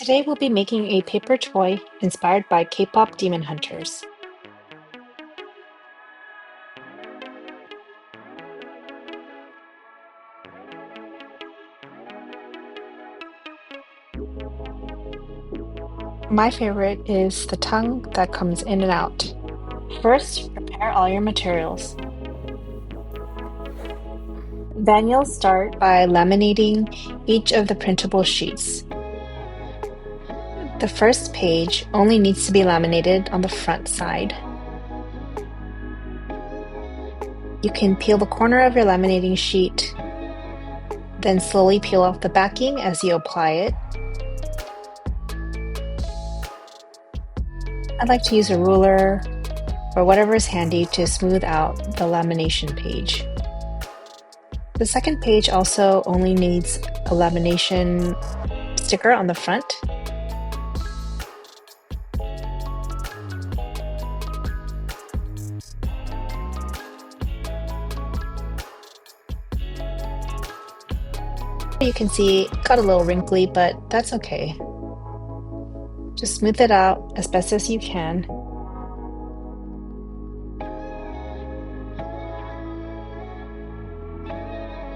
Today we'll be making a paper toy inspired by K-pop demon hunters. My favorite is the tongue that comes in and out. First, prepare all your materials. Then you'll start by laminating each of the printable sheets. The first page only needs to be laminated on the front side. You can peel the corner of your laminating sheet, then slowly peel off the backing as you apply it. I'd like to use a ruler or whatever is handy to smooth out the lamination page. The second page also only needs a lamination sticker on the front. You can see it got a little wrinkly, but that's okay. Just smooth it out as best as you can.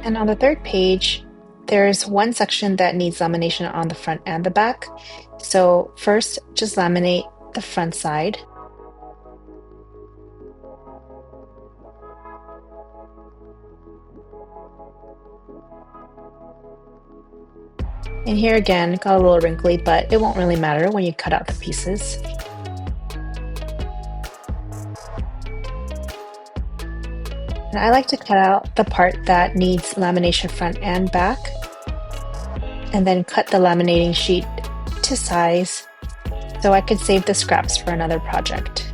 And on the third page, there's one section that needs lamination on the front and the back. So first, just laminate the front side. And here again, got a little wrinkly, but it won't really matter when you cut out the pieces. And I like to cut out the part that needs lamination front and back, and then cut the laminating sheet to size so I could save the scraps for another project.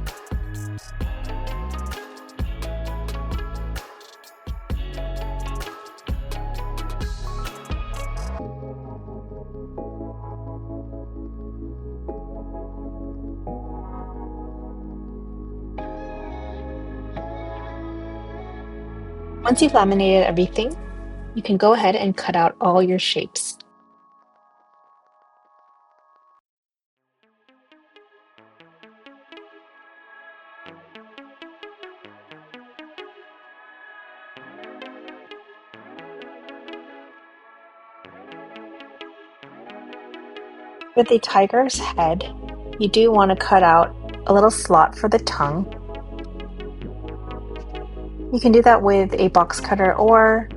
Once you've laminated everything, you can go ahead and cut out all your shapes. With a tiger's head, you do want to cut out a little slot for the tongue. You can do that with a box cutter or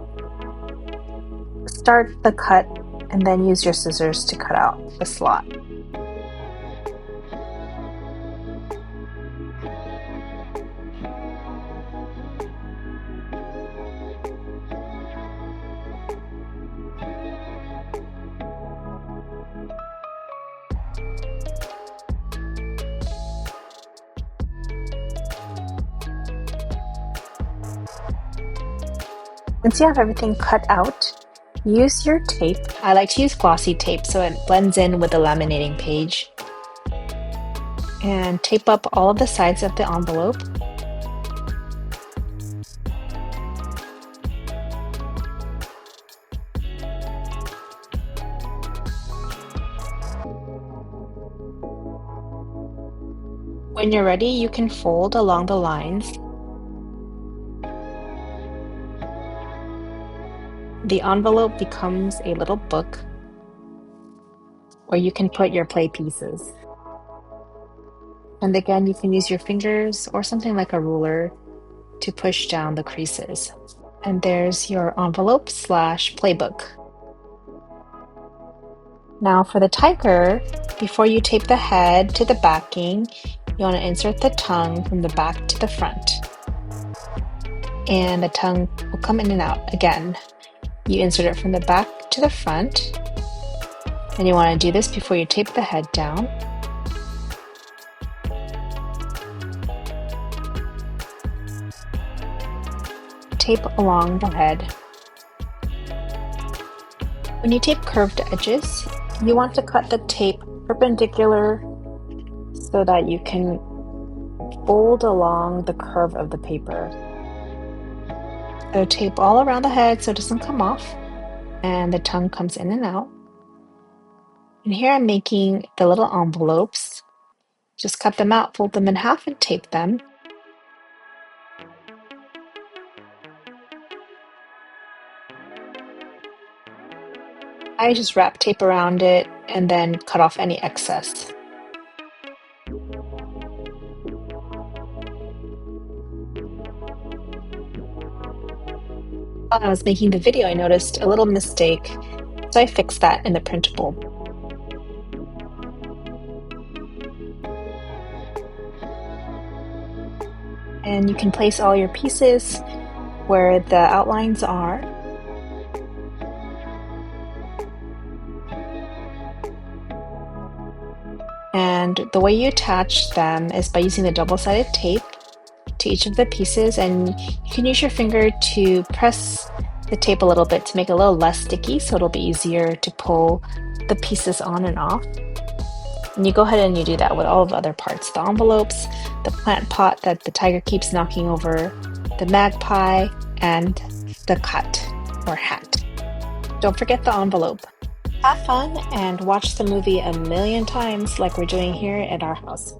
start the cut and then use your scissors to cut out the slot. Once you have everything cut out, use your tape. I like to use glossy tape so it blends in with the laminating page. And tape up all of the sides of the envelope. When you're ready, you can fold along the lines. The envelope becomes a little book where you can put your play pieces. And again, you can use your fingers or something like a ruler to push down the creases. And there's your envelope / playbook. Now for the tiger, before you tape the head to the backing, you want to insert the tongue from the back to the front. And the tongue will come in and out again. You insert it from the back to the front, and you want to do this before you tape the head down. Tape along the head. When you tape curved edges, you want to cut the tape perpendicular so that you can fold along the curve of the paper. So tape all around the head so it doesn't come off, and the tongue comes in and out. And here I'm making the little envelopes. Just cut them out, fold them in half, and tape them. I just wrap tape around it and then cut off any excess. While I was making the video, I noticed a little mistake, so I fixed that in the printable. And you can place all your pieces where the outlines are. And the way you attach them is by using the double-sided tape to each of the pieces, and you can use your finger to press the tape a little bit to make it a little less sticky so it'll be easier to pull the pieces on and off. And you go ahead and you do that with all of the other parts, the envelopes, the plant pot that the tiger keeps knocking over, the magpie, and the cut or hat. Don't forget the envelope. Have fun and watch the movie a million times like we're doing here at our house.